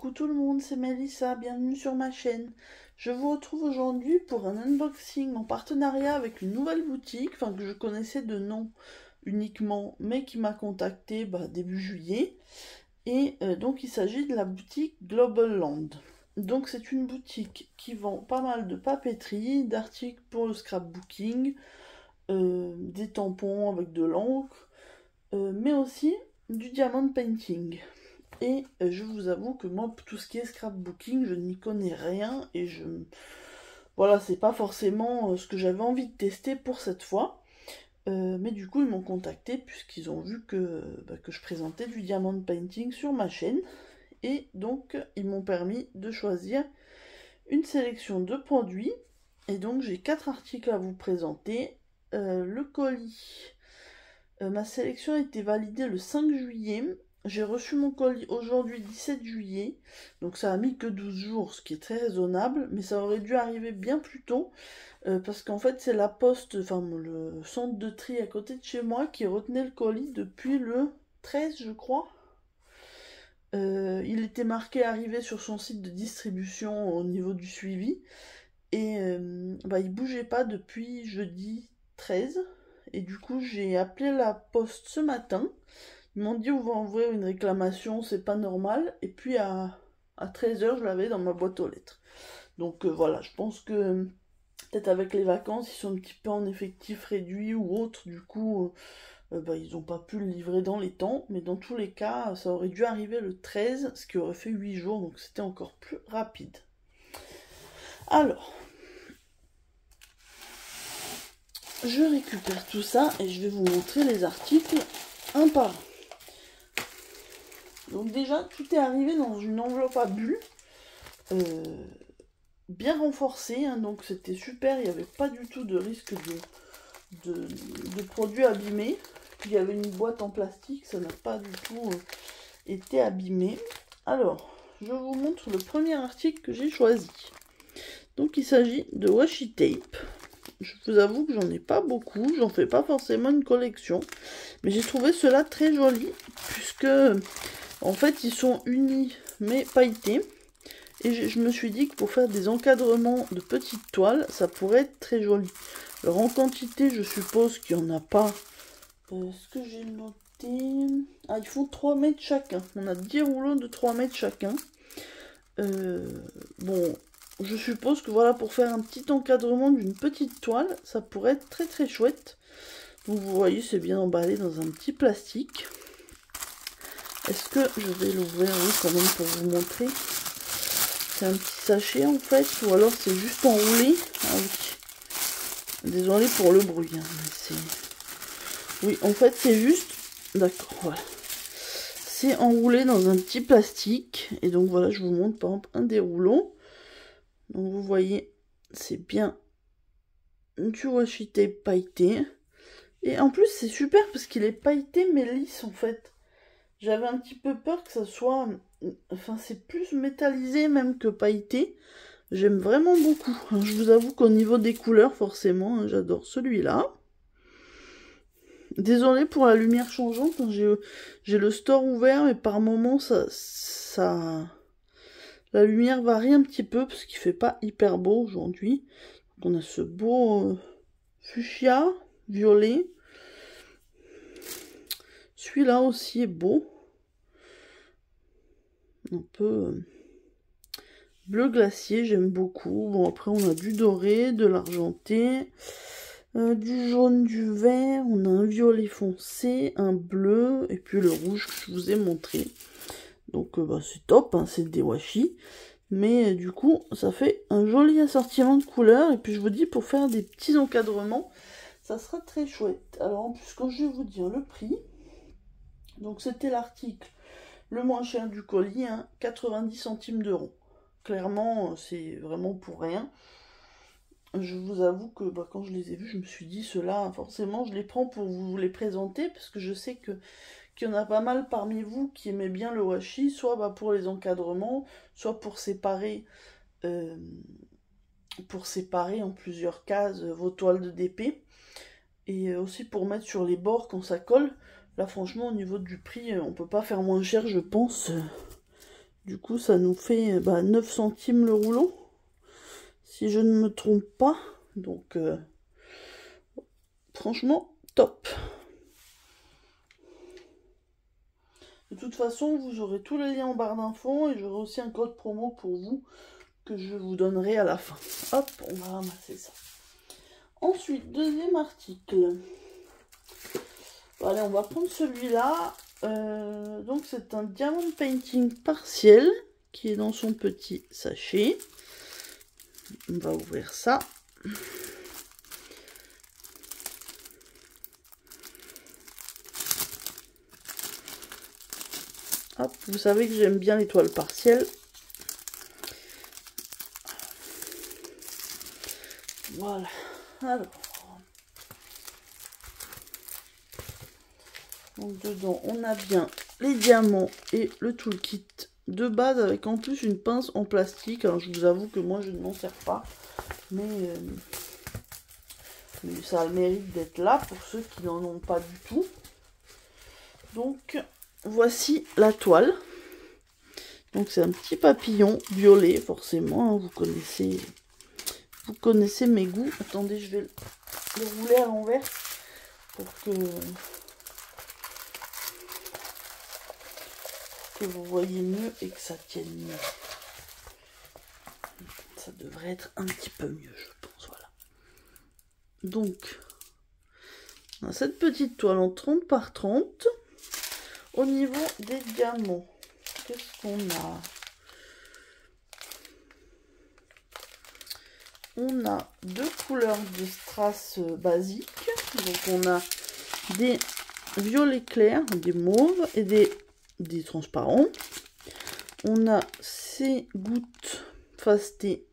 coucou tout le monde, c'est Mélissa, bienvenue sur ma chaîne. Je vous retrouve aujourd'hui pour un unboxing en partenariat avec une nouvelle boutique, enfin que je connaissais de nom uniquement, mais qui m'a contacté début juillet. Et donc il s'agit de la boutique Global Land. Donc c'est une boutique qui vend pas mal de papeterie, d'articles pour le scrapbooking, des tampons avec de l'encre, mais aussi du diamond painting. Et je vous avoue que moi, pour tout ce qui est scrapbooking, je n'y connais rien et voilà, c'est pas forcément ce que j'avais envie de tester pour cette fois. Mais du coup, ils m'ont contacté puisqu'ils ont vu que je présentais du diamond painting sur ma chaîne. Et donc, ils m'ont permis de choisir une sélection de produits. Et donc, j'ai 4 articles à vous présenter. Le colis. Ma sélection a été validée le 5 juillet. J'ai reçu mon colis aujourd'hui 17 juillet, donc ça a mis que 12 jours, ce qui est très raisonnable, mais ça aurait dû arriver bien plus tôt, parce qu'en fait c'est la poste, enfin le centre de tri à côté de chez moi qui retenait le colis depuis le 13 je crois. Il était marqué arrivé sur son site de distribution au niveau du suivi, et il bougeait pas depuis jeudi 13, et du coup j'ai appelé la poste ce matin. Ils m'ont dit on va ouvrir une réclamation, c'est pas normal. Et puis à 13 h, je l'avais dans ma boîte aux lettres. Donc voilà, je pense que peut-être avec les vacances, ils sont un petit peu en effectif réduit ou autre. Du coup, ils n'ont pas pu le livrer dans les temps. Mais dans tous les cas, ça aurait dû arriver le 13, ce qui aurait fait 8 jours. Donc c'était encore plus rapide. Alors, je récupère tout ça et je vais vous montrer les articles un par un. Donc déjà, tout est arrivé dans une enveloppe à bulles, bien renforcée, hein, donc c'était super, il n'y avait pas du tout de risque de produits abîmés. Puis il y avait une boîte en plastique, ça n'a pas du tout été abîmé. Alors, je vous montre le premier article que j'ai choisi. Donc il s'agit de washi tape. Je vous avoue que j'en ai pas beaucoup, j'en fais pas forcément une collection, mais j'ai trouvé cela très joli, puisque en fait, ils sont unis mais pailletés. Et je me suis dit que pour faire des encadrements de petites toiles, ça pourrait être très joli. Alors en quantité, je suppose qu'il n'y en a pas. Ce que j'ai noté... Ah, ils font 3 mètres chacun. On a 10 rouleaux de 3 mètres chacun. Bon, je suppose que voilà, pour faire un petit encadrement d'une petite toile, ça pourrait être très très chouette. Donc vous voyez, c'est bien emballé dans un petit plastique. Est-ce que je vais l'ouvrir, oui, quand même, pour vous montrer. C'est un petit sachet, en fait, ou alors c'est juste enroulé. Ah oui. Désolé pour le bruit, hein, mais c'est... Oui, en fait, c'est juste... D'accord, voilà. C'est enroulé dans un petit plastique. Et donc, voilà, je vous montre, par exemple, un des rouleaux. Donc, vous voyez, c'est bien du washi tape pailleté. Et en plus, c'est super parce qu'il est pailleté, mais lisse, en fait. J'avais un petit peu peur que ça soit... Enfin, c'est plus métallisé même que pailleté. J'aime vraiment beaucoup. Je vous avoue qu'au niveau des couleurs, forcément, j'adore celui-là. Désolée pour la lumière changeante. J'ai le store ouvert, mais par moments, la lumière varie un petit peu parce qu'il fait pas hyper beau aujourd'hui. On a ce beau fuchsia, violet. Celui-là aussi est beau. Un peu bleu glacier, j'aime beaucoup. Bon, après on a du doré, de l'argenté, du jaune, du vert, on a un violet foncé, un bleu, et puis le rouge que je vous ai montré. Donc c'est top, hein, c'est des washi. Mais du coup, ça fait un joli assortiment de couleurs. Et puis je vous dis, pour faire des petits encadrements, ça sera très chouette. Alors en plus, quand je vais vous dire le prix, donc c'était l'article le moins cher du colis, hein, 90 centimes d'euros. Clairement, c'est vraiment pour rien. Je vous avoue que quand je les ai vus, je me suis dit, ceux-là, forcément, je les prends pour vous les présenter, parce que je sais qu'il y en a pas mal parmi vous qui aimaient bien le washi, soit pour les encadrements, soit pour séparer en plusieurs cases vos toiles de DP, et aussi pour mettre sur les bords quand ça colle. Là, franchement, au niveau du prix, on peut pas faire moins cher, je pense. Du coup, ça nous fait 9 centimes le rouleau, si je ne me trompe pas. Donc, franchement, top. De toute façon, vous aurez tous les liens en barre d'infos et j'aurai aussi un code promo pour vous que je vous donnerai à la fin. Hop, on va ramasser ça. Ensuite, deuxième article. Bon, allez, on va prendre celui-là. Donc, c'est un diamond painting partiel qui est dans son petit sachet. On va ouvrir ça. Hop, vous savez que j'aime bien les toiles partielles. Voilà. Alors. Donc dedans, on a bien les diamants et le toolkit de base avec en plus une pince en plastique. Alors je vous avoue que moi je ne m'en sers pas. Mais ça a le mérite d'être là pour ceux qui n'en ont pas du tout. Donc voici la toile. Donc c'est un petit papillon violet forcément. Hein, vous connaissez mes goûts. Attendez, je vais le rouler à l'envers pour que vous voyez mieux et que ça tienne mieux. Ça devrait être un petit peu mieux, je pense. Voilà. Donc, on a cette petite toile en 30 par 30. Au niveau des diamants, qu'est-ce qu'on a? On a deux couleurs de strass basiques. Donc, on a des violets clairs, des mauves et des transparents. On a ces gouttes fastées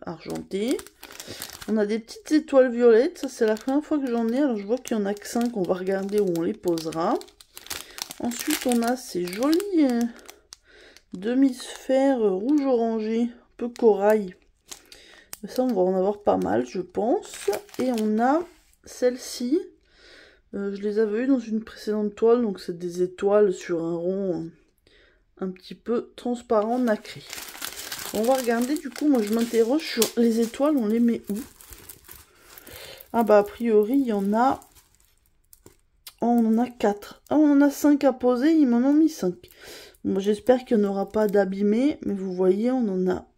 argentées. On a des petites étoiles violettes. Ça, c'est la première fois que j'en ai. Alors, je vois qu'il y en a que 5. On va regarder où on les posera. Ensuite, on a ces jolis demi-sphères rouge-orangé, un peu corail. Ça, on va en avoir pas mal, je pense. Et on a celle-ci. Je les avais eues dans une précédente toile. Donc, c'est des étoiles sur un rond un petit peu transparent, nacré. On va regarder, du coup, moi, je m'interroge sur les étoiles. On les met où? Ah bah, a priori, il y en a... Oh, on en a 4. Ah, on en a 5 à poser, ils m'en ont mis 5. Bon, j'espère qu'il n'y en aura pas d'abîmés, mais vous voyez, on en a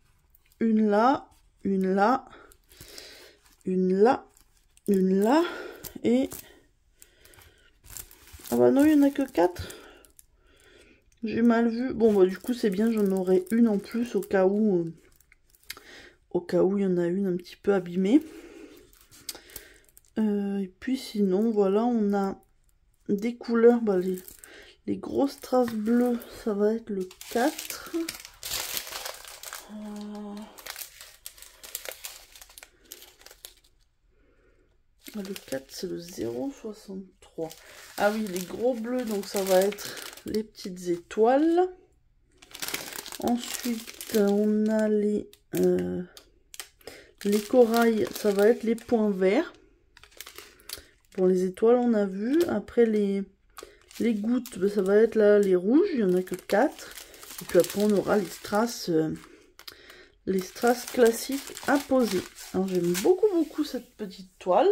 une là, une là, une là, une là, et... Ah bah non, il n'y en a que 4. J'ai mal vu. Bon, bah du coup, c'est bien, j'en aurai une en plus au cas où il y en a une un petit peu abîmée. Et puis sinon, voilà, on a des couleurs, bah, les grosses strass bleues, ça va être le 4. Le 4, c'est le 0,63. Ah oui, les gros bleus, donc ça va être les petites étoiles. Ensuite, on a les corails, ça va être les points verts. Bon, les étoiles, on a vu. Après, les gouttes, ben, ça va être là les rouges. Il n'y en a que 4. Et puis après, on aura les strass classiques à poser. Alors, j'aime beaucoup cette petite toile.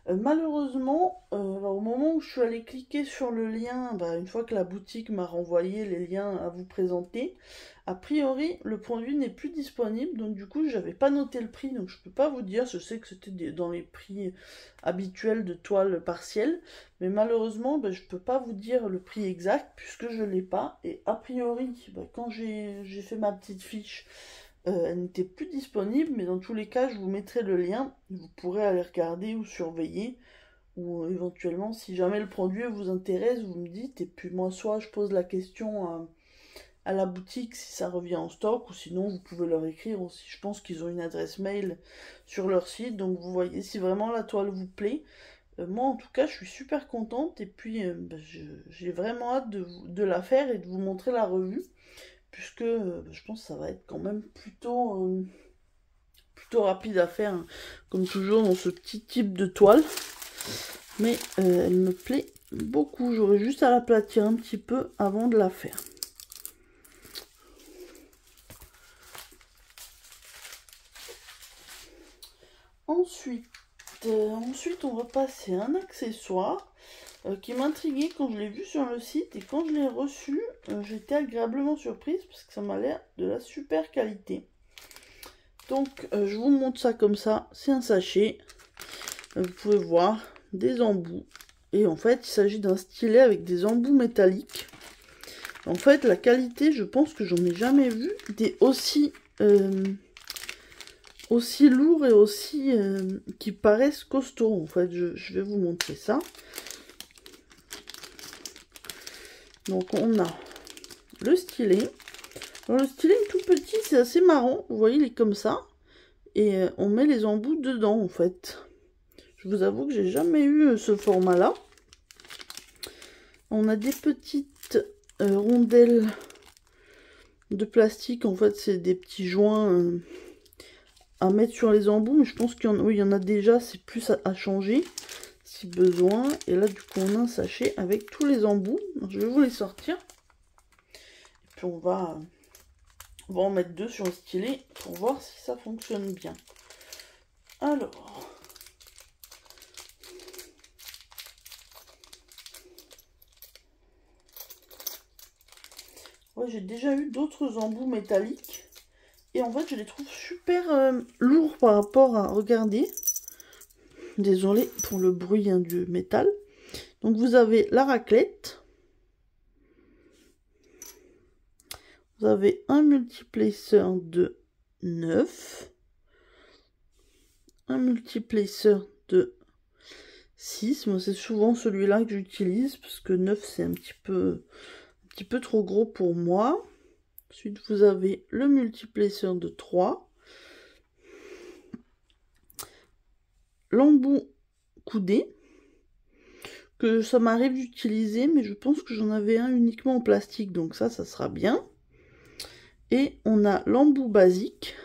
Malheureusement, au moment où je suis allée cliquer sur le lien, une fois que la boutique m'a renvoyé les liens à vous présenter, a priori, le produit n'est plus disponible. Donc du coup, j'avais pas noté le prix, donc je peux pas vous dire. Je sais que c'était dans les prix habituels de toile partielle, mais malheureusement, je peux pas vous dire le prix exact puisque je l'ai pas. Et a priori, quand j'ai fait ma petite fiche, elle n'était plus disponible, mais dans tous les cas, je vous mettrai le lien. Vous pourrez aller regarder ou surveiller. Ou éventuellement, si jamais le produit vous intéresse, vous me dites. Et puis moi, soit je pose la question à la boutique si ça revient en stock. Ou sinon, vous pouvez leur écrire aussi. Je pense qu'ils ont une adresse mail sur leur site. Donc vous voyez, si vraiment la toile vous plaît. Moi, en tout cas, je suis super contente. Et puis, j'ai vraiment hâte de la faire et de vous montrer la revue. Puisque je pense que ça va être quand même plutôt rapide à faire, hein, comme toujours dans ce petit type de toile. Mais elle me plaît beaucoup. J'aurais juste à l'aplatir un petit peu avant de la faire. ensuite, on va passer à un accessoire qui m'intriguait quand je l'ai vu sur le site. Et quand je l'ai reçu, j'étais agréablement surprise parce que ça m'a l'air de la super qualité. Donc, je vous montre ça comme ça. C'est un sachet. Vous pouvez voir des embouts. Et en fait, il s'agit d'un stylet avec des embouts métalliques. En fait, la qualité, je pense que j'en ai jamais vu des aussi lourds et aussi qui paraissent costauds. En fait, je vais vous montrer ça. Donc, on a le stylet. Alors, le stylet est tout petit, c'est assez marrant. Vous voyez, il est comme ça. Et on met les embouts dedans, en fait. Je vous avoue que j'ai jamais eu ce format-là. On a des petites rondelles de plastique. En fait, c'est des petits joints à mettre sur les embouts. Mais je pense qu'il y en a déjà. C'est plus à changer si besoin. Et là, du coup, on a un sachet avec tous les embouts. Je vais vous les sortir. Et puis, on va en mettre deux sur le stylet pour voir si ça fonctionne bien. Alors... Ouais, j'ai déjà eu d'autres embouts métalliques. Et en fait, je les trouve super lourds par rapport à... Regardez. Désolée pour le bruit du métal. Donc, vous avez la raclette. Vous avez un multiplaceur de 9. Un multiplaceur de 6. Moi, c'est souvent celui-là que j'utilise. Parce que 9, c'est un petit peu trop gros pour moi. Ensuite, vous avez le multiplaceur de 3. L'embout coudé. Que ça m'arrive d'utiliser, mais je pense que j'en avais un uniquement en plastique. Donc ça sera bien. Et on a l'embout basique.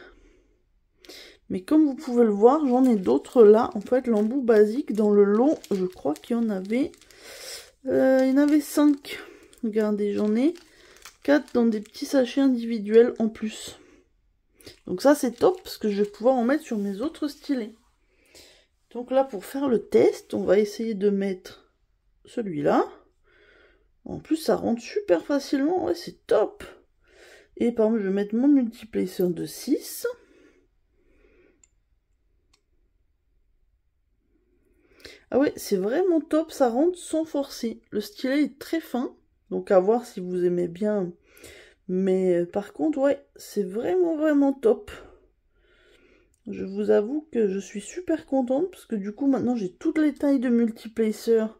Mais comme vous pouvez le voir, j'en ai d'autres là. En fait, l'embout basique, dans le lot, je crois qu'il y en avait... il y en avait 5. Regardez, j'en ai 4 dans des petits sachets individuels en plus. Donc ça, c'est top, parce que je vais pouvoir en mettre sur mes autres stylets. Donc là, pour faire le test, on va essayer de mettre celui-là. En plus, ça rentre super facilement. Ouais, c'est top. Et par exemple, je vais mettre mon multiplaceur de 6. Ah ouais, c'est vraiment top, ça rentre sans forcer. Le stylet est très fin, donc à voir si vous aimez bien. Mais par contre, ouais, c'est vraiment top. Je vous avoue que je suis super contente, parce que du coup, maintenant, j'ai toutes les tailles de multiplaceurs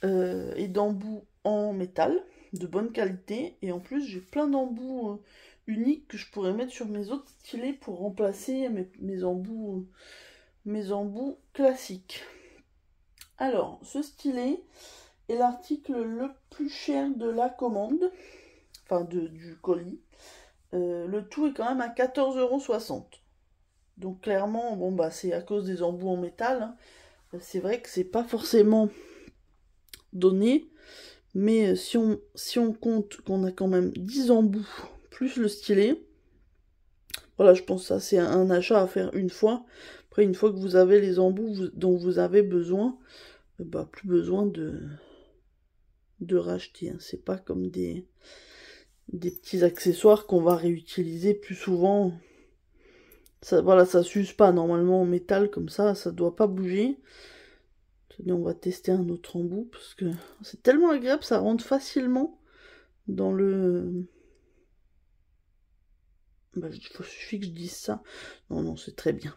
et d'embouts en métal, de bonne qualité. Et en plus, j'ai plein d'embouts uniques que je pourrais mettre sur mes autres stylets pour remplacer mes embouts classiques. Alors, ce stylet est l'article le plus cher de la commande, enfin du colis. Le tout est quand même à 14,60 €. Donc clairement, bon bah c'est à cause des embouts en métal. Hein. C'est vrai que c'est pas forcément donné, mais si on compte qu'on a quand même 10 embouts plus le stylet, voilà, je pense que ça c'est un achat à faire une fois. Après, une fois que vous avez les embouts dont vous avez besoin, bah, plus besoin de racheter. Hein. C'est pas comme des petits accessoires qu'on va réutiliser plus souvent. Ça, voilà, ça s'use pas normalement en métal comme ça doit pas bouger. Tenez, on va tester un autre embout parce que c'est tellement agréable, ça rentre facilement dans le... Bah, il suffit que je dise ça. Non, c'est très bien.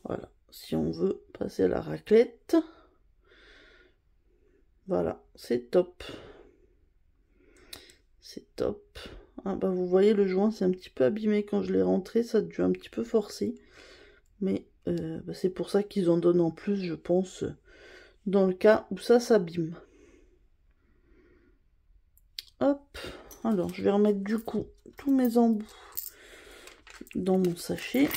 Voilà, si on veut passer à la raclette. Voilà, c'est top. C'est top. Ah bah vous voyez, le joint c'est un petit peu abîmé quand je l'ai rentré, ça a dû un petit peu forcer. Mais bah, c'est pour ça qu'ils en donnent en plus, je pense, dans le cas où ça s'abîme. Hop, alors je vais remettre du coup tous mes embouts dans mon sachet.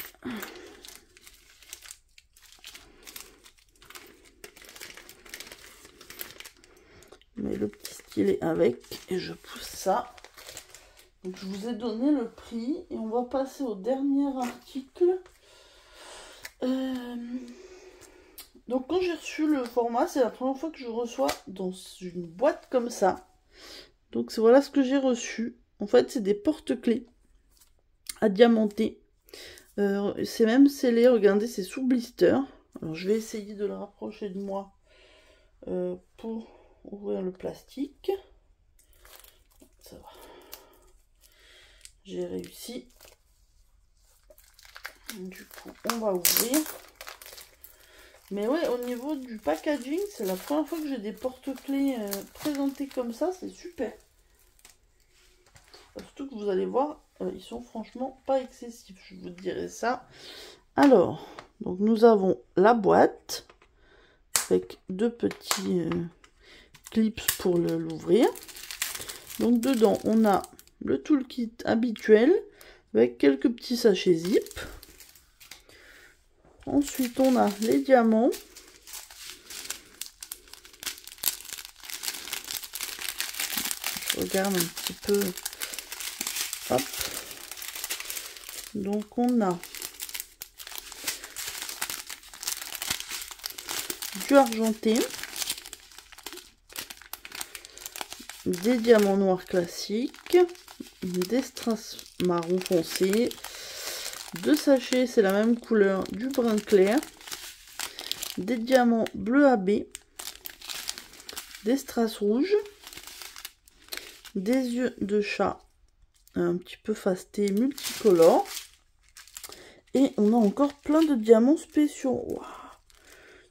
Je mets le petit stylet avec et je pousse ça. Donc je vous ai donné le prix et on va passer au dernier article. Donc quand j'ai reçu le format, c'est la première fois que je reçois dans une boîte comme ça. Donc voilà ce que j'ai reçu. En fait, c'est des porte-clés à diamanter. C'est même scellé, regardez, c'est sous blister. Alors je vais essayer de le rapprocher de moi pour ouvrir le plastique. Ça va. J'ai réussi. Du coup, on va ouvrir. Mais ouais, au niveau du packaging, c'est la première fois que j'ai des porte-clés présentés comme ça, c'est super. Surtout que vous allez voir, ils sont franchement pas excessifs, je vous dirai ça. Alors, donc nous avons la boîte avec deux petits clips pour l'ouvrir. Donc dedans, on a le toolkit habituel avec quelques petits sachets zip. Ensuite, on a les diamants. Je regarde un petit peu. Hop. Donc, on a du argenté, des diamants noirs classiques, des strass marron foncé, deux sachets, c'est la même couleur, du brun clair, des diamants bleu AB, des strass rouges, des yeux de chat un petit peu fastés multicolores, et on a encore plein de diamants spéciaux. Wow.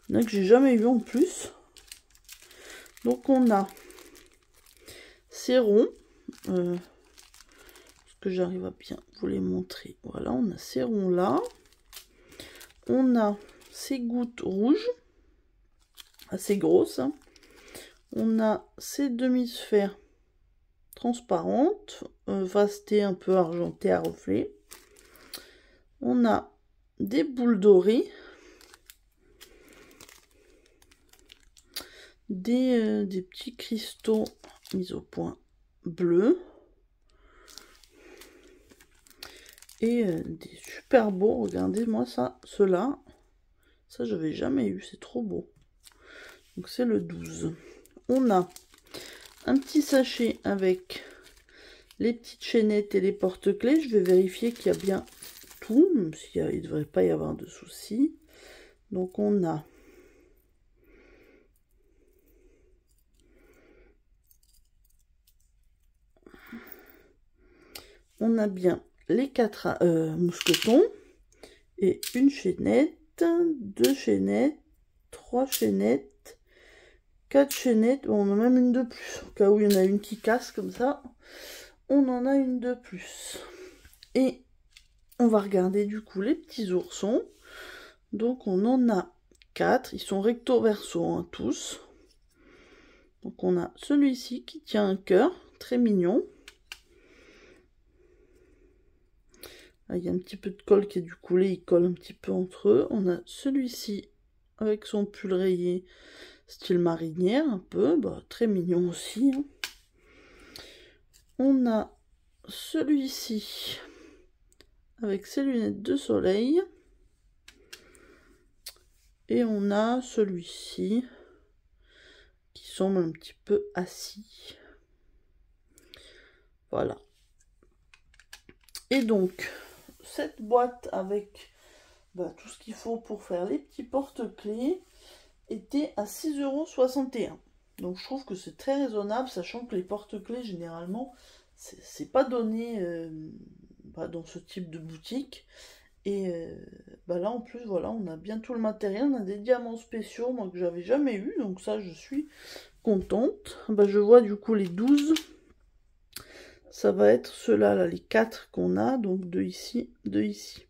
Il y en a que j'ai jamais eu en plus. Donc on a ces ronds, est-ce que j'arrive à bien vous les montrer? Voilà, on a ces ronds là. On a ces gouttes rouges, assez grosses. Hein. On a ces demi-sphères transparentes, vastées un peu argentées à reflets. On a des boules dorées. Des petits cristaux mis au point bleus. Et des super beaux, regardez-moi ça, ceux-là. Ça, je n'avais jamais eu, c'est trop beau. Donc, c'est le 12. On a un petit sachet avec les petites chaînettes et les porte-clés. Je vais vérifier qu'il y a bien tout, même s'il ne devrait pas y avoir de soucis. Donc, on a bien les 4 mousquetons et une chaînette, 2 chaînettes, 3 chaînettes, 4 chaînettes. Bon, on en a même une de plus au cas où il y en a une qui casse comme ça, on en a une de plus. Et on va regarder du coup les petits oursons. Donc on en a 4, ils sont recto verso hein, tous. Donc on a celui-ci qui tient un cœur, très mignon. Il y a un petit peu de colle qui est du coulé, il colle un petit peu entre eux. On a celui-ci avec son pull rayé, style marinière un peu, bah, très mignon aussi. Hein. On a celui-ci avec ses lunettes de soleil. Et on a celui-ci qui semble un petit peu assis. Voilà. Et donc, cette boîte avec tout ce qu'il faut pour faire les petits porte-clés était à 6,61 €. Donc je trouve que c'est très raisonnable, sachant que les porte-clés, généralement, c'est pas donné dans ce type de boutique. Et là en plus, voilà, on a bien tout le matériel, on a des diamants spéciaux, moi que j'avais jamais eu, donc ça je suis contente. Je vois du coup les 12. Ça va être ceux-là, là, les 4 qu'on a, donc 2 ici, 2 ici.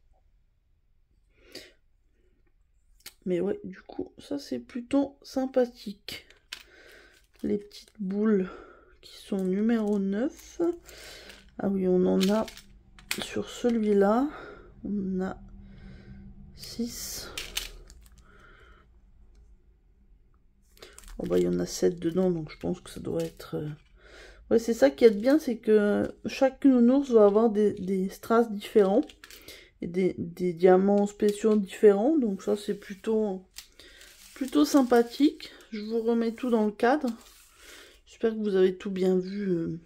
Mais ouais, du coup, ça c'est plutôt sympathique. Les petites boules qui sont numéro 9. Ah oui, on en a sur celui-là, on a 6. Bon il y en a 7 dedans, donc je pense que ça doit être Ouais, c'est ça qui est bien, c'est que chaque nounours va avoir des strass différents et des diamants spéciaux différents. Donc ça, c'est plutôt sympathique. Je vous remets tout dans le cadre. J'espère que vous avez tout bien vu.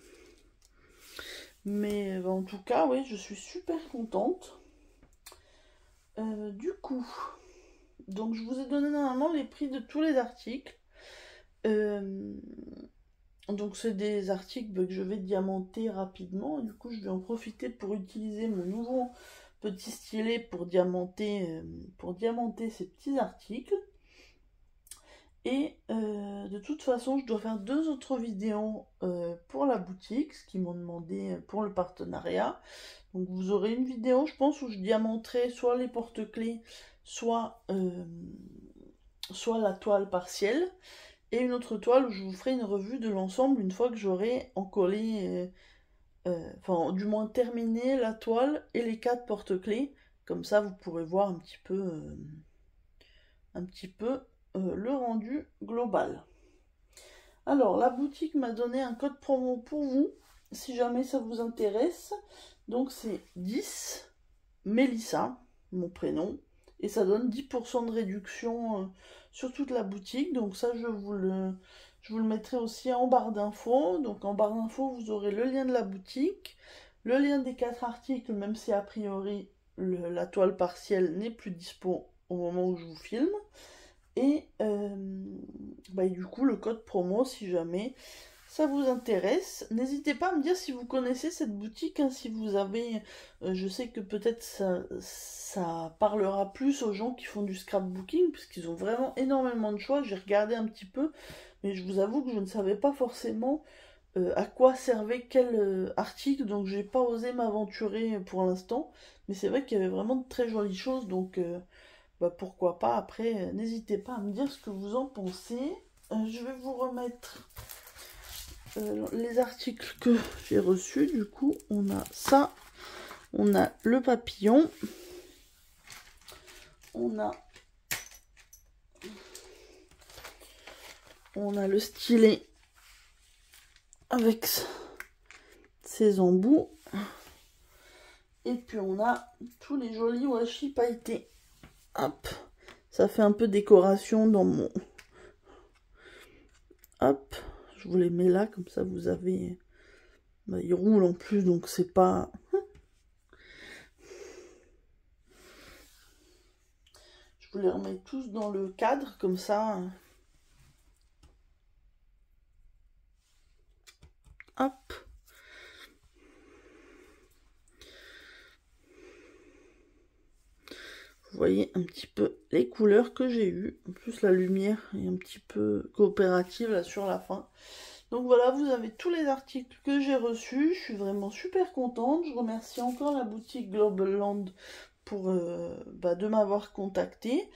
Mais en tout cas, oui, je suis super contente. Du coup, donc je vous ai donné normalement les prix de tous les articles. Donc c'est des articles que je vais diamanter rapidement. Du coup, je vais en profiter pour utiliser mon nouveau petit stylet pour diamanter ces petits articles. Et de toute façon, je dois faire 2 autres vidéos pour la boutique, ce qu'ils m'ont demandé pour le partenariat. Donc vous aurez une vidéo, je pense, où je diamanterai soit les porte-clés, soit la toile partielle. Et une autre toile où je vous ferai une revue de l'ensemble une fois que j'aurai encollé, enfin du moins terminé la toile et les 4 porte-clés. Comme ça, vous pourrez voir un petit peu le rendu global. Alors, la boutique m'a donné un code promo pour vous, si jamais ça vous intéresse. Donc, c'est 10 Mélissa, mon prénom, et ça donne 10% de réduction sur toute la boutique. Donc ça, je vous le mettrai aussi en barre d'infos. Donc en barre d'infos, vous aurez le lien de la boutique, le lien des 4 articles, même si a priori la toile partielle n'est plus dispo au moment où je vous filme. Et du coup, le code promo, si jamais ça vous intéresse. N'hésitez pas à me dire si vous connaissez cette boutique, hein, si vous avez... je sais que peut-être ça parlera plus aux gens qui font du scrapbooking, puisqu'ils ont vraiment énormément de choix. J'ai regardé un petit peu, mais je vous avoue que je ne savais pas forcément à quoi servait quel article, donc j'ai pas osé m'aventurer pour l'instant. Mais c'est vrai qu'il y avait vraiment de très jolies choses, donc pourquoi pas. Après, n'hésitez pas à me dire ce que vous en pensez. Je vais vous remettre les articles que j'ai reçus. Du coup, on a ça, on a le papillon, on a le stylet avec ses embouts, et puis on a tous les jolis washi pailletés. Hop, ça fait un peu décoration dans mon... Hop, je vous les mets là, comme ça vous avez... ils roulent en plus, donc c'est pas... Je vous les remets tous dans le cadre, comme ça. Hop. Vous voyez un petit peu les couleurs que j'ai eues. En plus, la lumière est un petit peu coopérative là sur la fin. Donc voilà, vous avez tous les articles que j'ai reçus. Je suis vraiment super contente. Je remercie encore la boutique Global Land pour de m'avoir contacté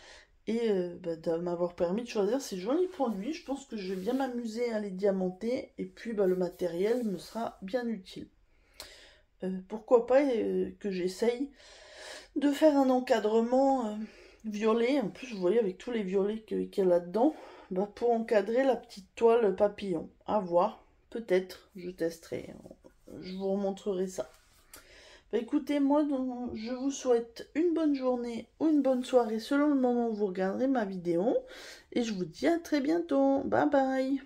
et de m'avoir permis de choisir ces jolis produits. Je pense que je vais bien m'amuser à les diamanter, et puis le matériel me sera bien utile. Pourquoi pas que j'essaye de faire un encadrement violet. En plus, vous voyez, avec tous les violets qu'il y a là-dedans, pour encadrer la petite toile papillon. À voir, peut-être, je testerai. Je vous remontrerai ça. Écoutez, moi, je vous souhaite une bonne journée ou une bonne soirée selon le moment où vous regarderez ma vidéo. Et je vous dis à très bientôt. Bye bye.